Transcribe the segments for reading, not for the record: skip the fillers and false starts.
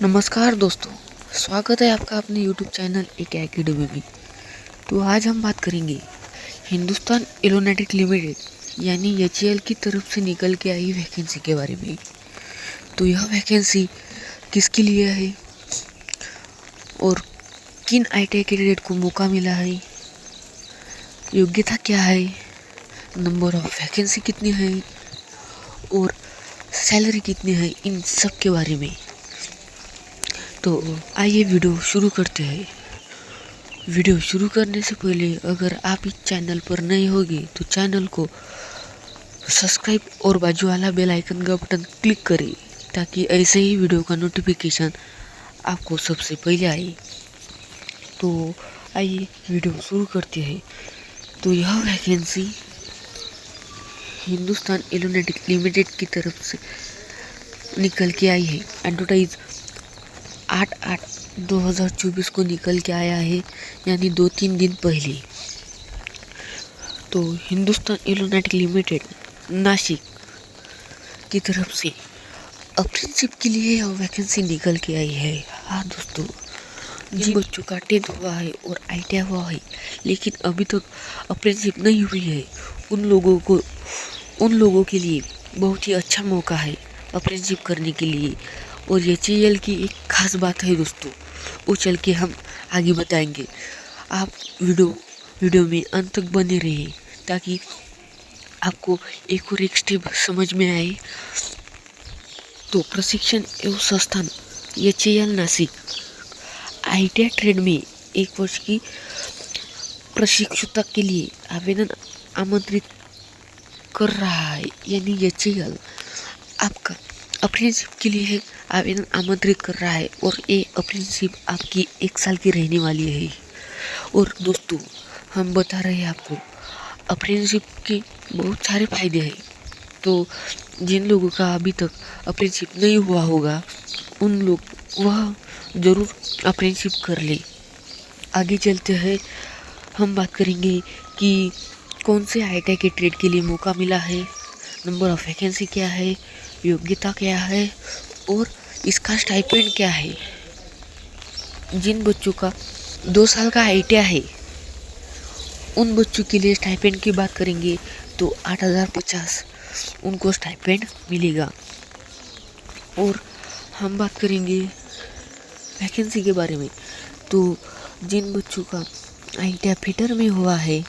नमस्कार दोस्तों, स्वागत है आपका अपने YouTube चैनल एक एकेडमी में। तो आज हम बात करेंगे हिंदुस्तान एरोनॉटिक्स लिमिटेड यानी HAL की तरफ से निकल के आई वैकेंसी के बारे में। तो यह वैकेंसी किसके लिए है और किन ITI कैंडिडेट को मौका मिला है, योग्यता क्या है, नंबर ऑफ वैकेंसी कितनी है और सैलरी कितनी है, इन सब के बारे में। तो आइए वीडियो शुरू करते हैं। वीडियो शुरू करने से पहले अगर आप इस चैनल पर नए होंगे तो चैनल को सब्सक्राइब और बाजू वाला बेल आइकन का बटन क्लिक करें ताकि ऐसे ही वीडियो का नोटिफिकेशन आपको सबसे पहले आए। तो आइए वीडियो शुरू करते हैं। तो यह वैकेंसी हिंदुस्तान एरोनॉटिक्स लिमिटेड की तरफ से निकल के आई है। एडवर्टाइज 8/8/2024 को निकल के आया है, यानी 2-3 दिन पहले। तो हिंदुस्तान एरोनॉटिक्स लिमिटेड नासिक की तरफ से अप्रेंटिसशिप के लिए यह वैकेंसी निकल के आई है। हाँ दोस्तों, जिन बच्चों का 10th हुआ है और ITI हुआ है लेकिन अभी तक अप्रेंटिसशिप नहीं हुई है, उन लोगों के लिए बहुत ही अच्छा मौका है अप्रेंटिसशिप करने के लिए। और HAL की एक खास बात है दोस्तों, वो चल के हम आगे बताएंगे। आप वीडियो में अंत तक बने रहिए ताकि आपको एक और एक स्टेप समझ में आए। तो प्रशिक्षण एवं संस्थान HAL नासिक ITI ट्रेड में 1 वर्ष की प्रशिक्षुता के लिए आवेदन आमंत्रित कर रहा है, यानी HAL आपका अप्रेंटिसशिप के लिए आवेदन आमंत्रित कर रहा है और ये अप्रेंटिसशिप आपकी 1 साल की रहने वाली है। और दोस्तों, हम बता रहे हैं आपको अप्रेंटिसशिप के बहुत सारे फायदे हैं। तो जिन लोगों का अभी तक अप्रेंटिसशिप नहीं हुआ होगा उन लोग वह ज़रूर अप्रेंटिसशिप कर ले। आगे चलते हैं, हम बात करेंगे कि कौन से ITI के ट्रेड के लिए मौका मिला है, नंबर ऑफ वैकेंसी क्या है, योग्यता क्या है और इसका स्टाइपेंड क्या है। जिन बच्चों का 2 साल का ITI है उन बच्चों के लिए स्टाइपेंड की बात करेंगे तो 8,050 उनको स्टाइपेंड मिलेगा। और हम बात करेंगे वैकेंसी के बारे में। तो जिन बच्चों का ITI फिटर में हुआ है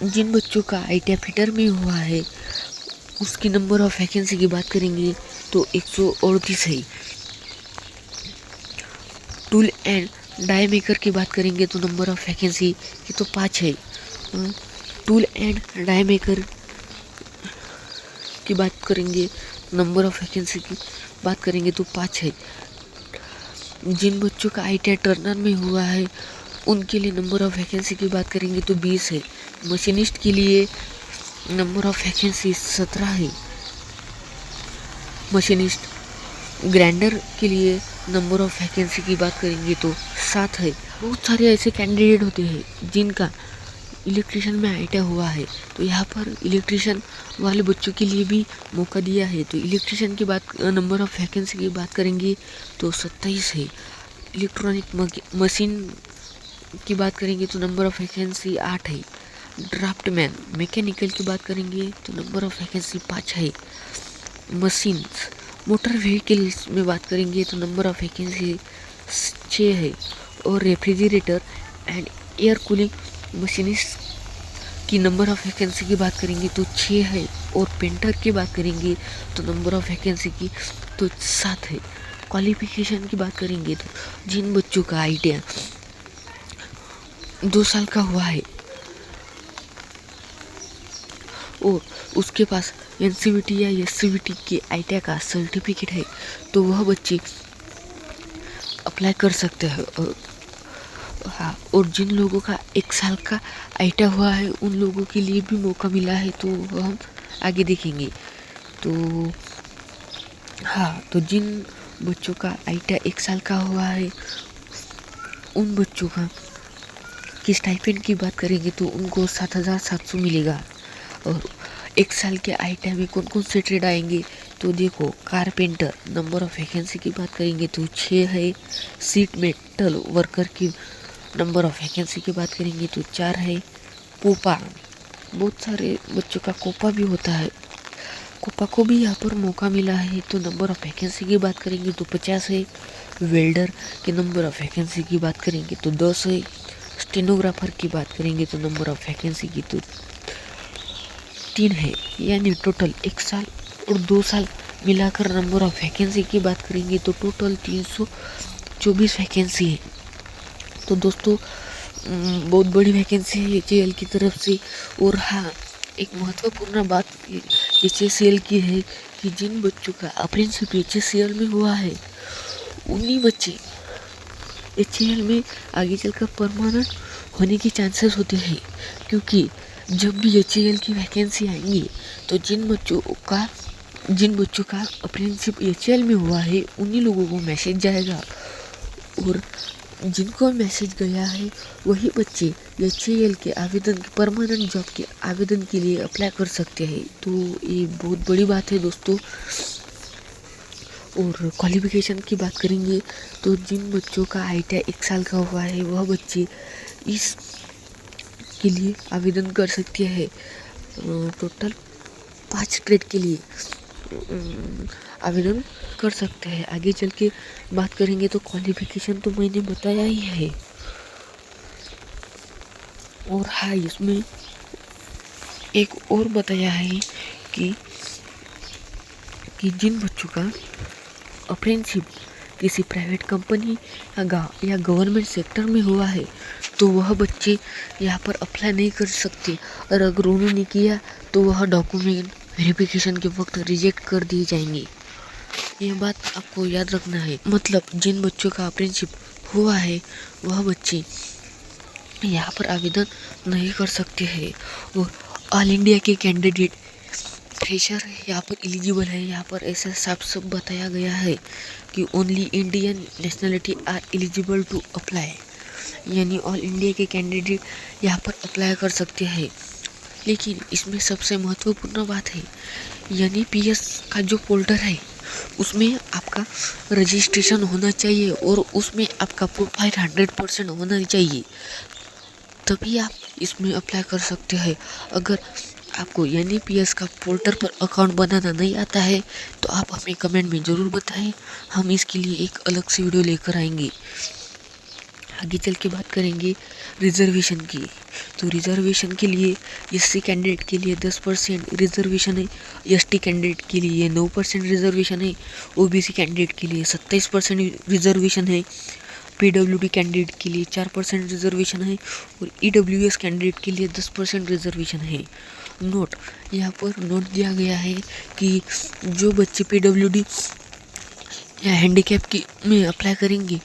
जिन बच्चों का ITI फिटर में हुआ है उसकी नंबर ऑफ वैकेंसी की बात करेंगे तो 138 है। टूल एंड डाई मेकर की बात करेंगे तो नंबर ऑफ वैकेंसी की तो 5 है। टूल एंड डाई मेकर की बात करेंगे, नंबर ऑफ वैकेंसी की बात करेंगे तो 5 है। जिन बच्चों का ITI टर्नर में हुआ है उनके लिए नंबर ऑफ वैकेंसी की बात करेंगे तो 20 है। मशीनिस्ट के लिए नंबर ऑफ वैकेंसी 17 है। मशीनिस्ट ग्राइंडर के लिए नंबर ऑफ वैकेंसी की बात करेंगे तो 7 है। बहुत सारे ऐसे कैंडिडेट होते हैं जिनका इलेक्ट्रिशियन में ITI हुआ है, तो यहाँ पर इलेक्ट्रिशियन वाले बच्चों के लिए भी मौका दिया है। तो इलेक्ट्रिशियन की बात नंबर ऑफ वैकेंसी की बात करेंगे तो 27 है। इलेक्ट्रॉनिक मशीन की बात करेंगे तो नंबर ऑफ वैकेंसी 8 है। ड्राफ्टमैन मैकेनिकल की बात करेंगे तो नंबर ऑफ वैकेंसी 5 है। मशीन्स मोटर व्हीकल्स में बात करेंगे तो नंबर ऑफ वैकेंसी 6 है। और refrigerator and air cooling machinist की नंबर ऑफ वैकेंसी की बात करेंगे तो 6 है। और पेंटर की बात करेंगे तो नंबर ऑफ वैकेंसी की तो 7 है। क्वालिफिकेशन की बात करेंगे तो जिन बच्चों का ITI 2 साल का हुआ है और उसके पास NCVT या SCVT के ITI का सर्टिफिकेट है तो वह बच्चे अप्लाई कर सकते हैं। हाँ, और जिन लोगों का 1 साल का ITI हुआ है उन लोगों के लिए भी मौका मिला है, तो वह हम आगे देखेंगे। तो हाँ, तो जिन बच्चों का ITI 1 साल का हुआ है उन बच्चों का की स्टाइपेंड की बात करेंगे तो उनको 7,700 मिलेगा। और 1 साल के ITI में कौन कौन से ट्रेड आएंगे तो देखो, कारपेंटर नंबर ऑफ वैकेंसी की बात करेंगे तो 6 है। सीट मेटल वर्कर की नंबर ऑफ वैकेंसी की बात करेंगे तो 4 है। कोपा, बहुत सारे बच्चों का कोपा भी होता है, कोपा को भी यहाँ पर मौका मिला है। तो नंबर ऑफ वैकेंसी की बात करेंगे तो 50 है। वेल्डर के नंबर ऑफ वैकेंसी की बात करेंगे तो 10 है। स्टेनोग्राफर की बात करेंगे तो नंबर ऑफ वैकेंसी की तो 3 है। यानी टोटल 1 साल और 2 साल मिलाकर नंबर ऑफ वैकेंसी की बात करेंगे तो टोटल 324 वैकेंसी है। तो दोस्तों, बहुत बड़ी वैकेंसी है HAL की तरफ से। और हाँ, एक महत्वपूर्ण बात HAL की है कि जिन बच्चों का अप्रेंटिसशिप HAL में हुआ है, उन्हीं बच्चे HAL में आगे चलकर परमानेंट होने की चांसेस होते हैं। क्योंकि जब भी HAL की वैकेंसी आएंगी तो जिन बच्चों का अप्रेंटिसशिप HAL में हुआ है, उन्हीं लोगों को मैसेज जाएगा। और जिनको मैसेज गया है वही बच्चे HAL के आवेदन के परमानेंट जॉब के आवेदन के लिए अप्लाई कर सकते हैं। तो ये बहुत बड़ी बात है दोस्तों। और क्वालिफिकेशन की बात करेंगे तो जिन बच्चों का ITI 1 साल का हुआ है, वह बच्चे इस के लिए आवेदन कर सकते हैं। टोटल 5 ट्रेड के लिए आवेदन कर सकते हैं। आगे चल के बात करेंगे तो क्वालिफिकेशन तो मैंने बताया ही है। और हाँ, इसमें एक और बताया है कि जिन बच्चों का अप्रेंटिसशिप किसी प्राइवेट कंपनी या गवर्नमेंट सेक्टर में हुआ है, तो वह बच्चे यहाँ पर अप्लाई नहीं कर सकते। और अगर उन्होंने किया तो वह डॉक्यूमेंट वेरिफिकेशन के वक्त रिजेक्ट कर दिए जाएंगे। ये बात आपको याद रखना है। मतलब जिन बच्चों का अप्रेंटिसशिप हुआ है, वह बच्चे यहाँ पर आवेदन नहीं कर सकते हैं। और ऑल इंडिया के कैंडिडेट फ्रेशर यहाँ पर एलिजिबल है। यहाँ पर ऐसा साफ साफ बताया गया है कि only Indian nationality are eligible to apply. यानी ऑल इंडिया के कैंडिडेट यहाँ पर अप्लाई कर सकते हैं। लेकिन इसमें सबसे महत्वपूर्ण बात है, यानी PS का जो फोल्डर है उसमें आपका रजिस्ट्रेशन होना चाहिए और उसमें आपका प्रोफाइल 100% होना चाहिए, तभी आप इसमें अप्लाई कर सकते हैं। अगर आपको यानी PS का पोर्टल पर अकाउंट बनाना नहीं आता है तो आप हमें कमेंट में ज़रूर बताएं, हम इसके लिए एक अलग से वीडियो लेकर आएंगे। आगे चल के बात करेंगे रिजर्वेशन की। तो रिजर्वेशन के लिए SC कैंडिडेट के लिए 10% रिजर्वेशन है, ST कैंडिडेट के लिए 9% रिजर्वेशन है, OBC कैंडिडेट के लिए 27% रिजर्वेशन है, PWD कैंडिडेट के लिए 4% रिजर्वेशन है और EWS कैंडिडेट के लिए 10% रिजर्वेशन है। नोट, यहाँ पर नोट दिया गया है कि जो बच्चे PWD या हैंडीकैप की में अप्लाई करेंगे,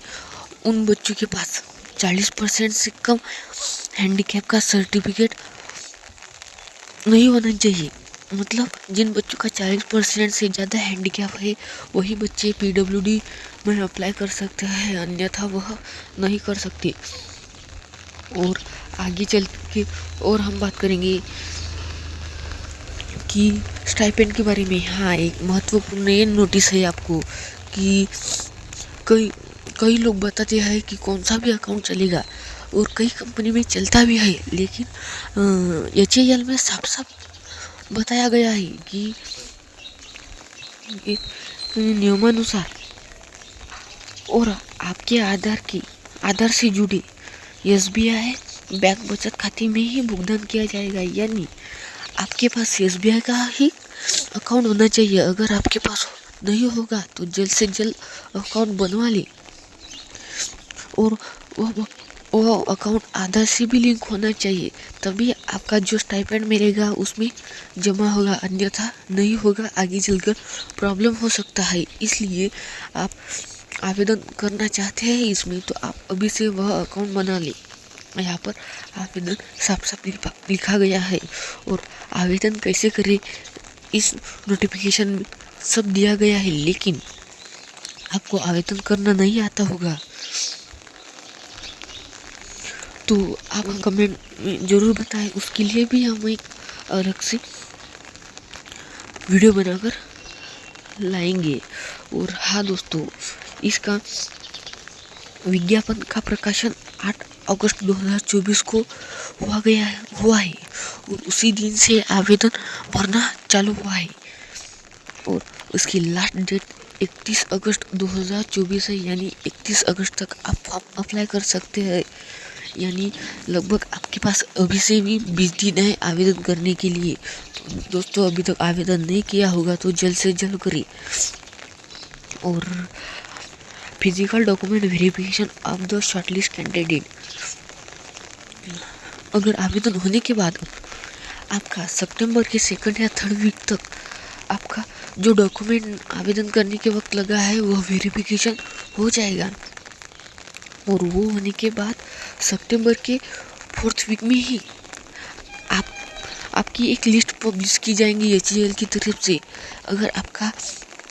उन बच्चों के पास 40% से कम हैंडीकैप का सर्टिफिकेट नहीं होना चाहिए। मतलब जिन बच्चों का 40% से ज़्यादा हैंडीकैप है, वही बच्चे PWD में अप्लाई कर सकते हैं, अन्यथा वह नहीं कर सकते। और आगे चल के और हम बात करेंगे कि स्टाइपेंड के बारे में। हाँ, एक महत्वपूर्ण ये नोटिस है आपको कि कई लोग बताते हैं कि कौन सा भी अकाउंट चलेगा, और कई कंपनी में चलता भी है, लेकिन HAL में साफ साफ बताया गया है कि नियमानुसार और आपके आधार से जुड़े SBI बैंक बचत खाते में ही भुगतान किया जाएगा। यानी आपके पास SBI का ही अकाउंट होना चाहिए। अगर आपके पास नहीं होगा तो जल्द से जल्द अकाउंट बनवा ले, और वो अकाउंट आधार से भी लिंक होना चाहिए, तभी आपका जो स्टाइपेंड मिलेगा उसमें जमा होगा, अन्यथा नहीं होगा। आगे चलकर प्रॉब्लम हो सकता है। इसलिए आप आवेदन करना चाहते हैं इसमें, तो आप अभी से वह अकाउंट बना लें। यहाँ पर आवेदन साफ साफ लिखा गया है, और आवेदन कैसे करें इस नोटिफिकेशन में सब दिया गया है। लेकिन आपको आवेदन करना नहीं आता होगा तो आप कमेंट में ज़रूर बताएं, उसके लिए भी हम एक अलग से वीडियो बनाकर लाएंगे। और हाँ दोस्तों, इसका विज्ञापन का प्रकाशन 8 अगस्त 2024 को हुआ है और उसी दिन से आवेदन भरना चालू हुआ है और उसकी लास्ट डेट 31 अगस्त 2024 है, यानी 31 अगस्त तक आप फॉर्म अप्लाई कर सकते हैं। यानी लगभग आपके पास अभी से भी 20 दिन है आवेदन करने के लिए। तो दोस्तों, अभी तक आवेदन नहीं किया होगा तो जल्द से जल्द करिए। और physical document verification of the shortlist candidate, अगर आवेदन होने के बाद आपका सितंबर के 2 या 3 वीक तक आपका जो डॉक्यूमेंट आवेदन करने के वक्त लगा है वह वेरिफिकेशन हो जाएगा और वो होने के बाद सितंबर के 4th वीक में ही आपकी एक लिस्ट पब्लिश की जाएंगी HAL की तरफ से। अगर आपका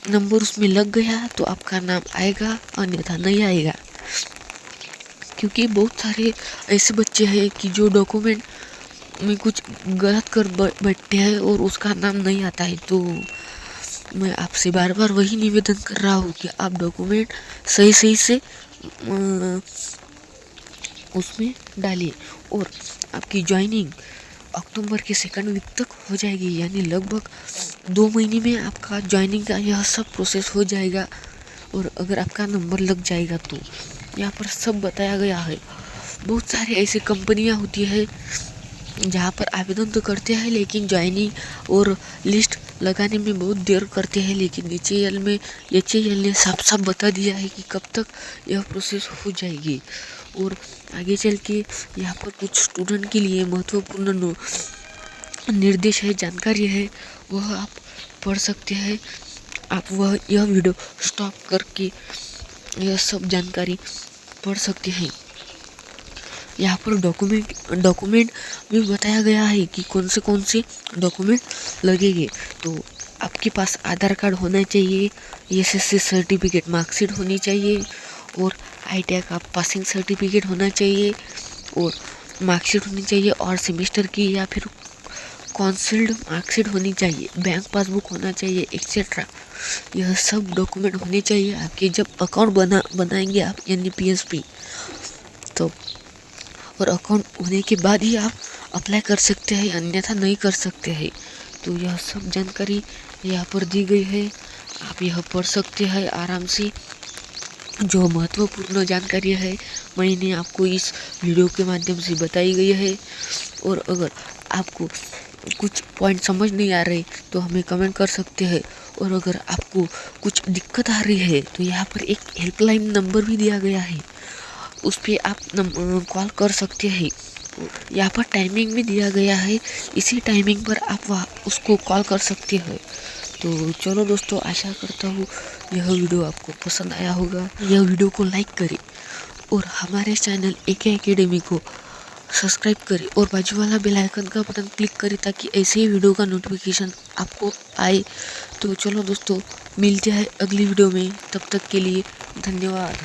नंबर उसमें लग गया तो आपका नाम आएगा, अन्यथा नहीं आएगा। क्योंकि बहुत सारे ऐसे बच्चे हैं कि जो डॉक्यूमेंट में कुछ गलत कर बैठते हैं और उसका नाम नहीं आता है। तो मैं आपसे बार बार वही निवेदन कर रहा हूँ कि आप डॉक्यूमेंट सही से उसमें डालिए। और आपकी ज्वाइनिंग अक्टूबर के 2nd वीक तक हो जाएगी, यानी लगभग 2 महीने में आपका ज्वाइनिंग का यह सब प्रोसेस हो जाएगा। और अगर आपका नंबर लग जाएगा तो यहाँ पर सब बताया गया है। बहुत सारे ऐसे कंपनियाँ होती है जहाँ पर आवेदन तो करते हैं लेकिन ज्वाइनिंग और लिस्ट लगाने में बहुत देर करते हैं, लेकिन HAL ने साफ साफ बता दिया है कि कब तक यह प्रोसेस हो जाएगी। और आगे चल के यहाँ पर कुछ स्टूडेंट के लिए महत्वपूर्ण निर्देश है, जानकारी है, वह आप पढ़ सकते हैं। आप यह वीडियो स्टॉप करके यह सब जानकारी पढ़ सकते हैं। यहाँ पर डॉक्यूमेंट में बताया गया है कि कौन से डॉक्यूमेंट लगेंगे। तो आपके पास आधार कार्ड होना चाहिए, SSC सर्टिफिकेट मार्कशीट होनी चाहिए और ITI का पासिंग सर्टिफिकेट होना चाहिए और मार्कशीट होनी चाहिए और सेमेस्टर की या फिर काउंसिल्ड मार्कशीट होनी चाहिए, बैंक पासबुक होना चाहिए, एक्सेट्रा। यह सब डॉक्यूमेंट होने चाहिए आपके जब अकाउंट बनाएंगे आप, यानी PSP। तो और अकाउंट होने के बाद ही आप अप्लाई कर सकते हैं, अन्यथा नहीं कर सकते हैं। तो यह सब जानकारी यहाँ पर दी गई है, आप यह पढ़ सकते हैं आराम से। जो महत्वपूर्ण जानकारी है मैंने आपको इस वीडियो के माध्यम से बताई गई है। और अगर आपको कुछ पॉइंट समझ नहीं आ रहे तो हमें कमेंट कर सकते हैं। और अगर आपको कुछ दिक्कत आ रही है तो यहाँ पर एक हेल्पलाइन नंबर भी दिया गया है, उस पर आप कॉल कर सकते हैं। यहाँ पर टाइमिंग भी दिया गया है, इसी टाइमिंग पर आप उसको कॉल कर सकते हैं। तो चलो दोस्तों, आशा करता हूँ यह वीडियो आपको पसंद आया होगा। यह वीडियो को लाइक करें और हमारे चैनल AK एकेडमी को सब्सक्राइब करें और बाजू वाला बेल आइकन का बटन क्लिक करें ताकि ऐसे ही वीडियो का नोटिफिकेशन आपको आए। तो चलो दोस्तों, मिलते हैं अगली वीडियो में, तब तक के लिए धन्यवाद।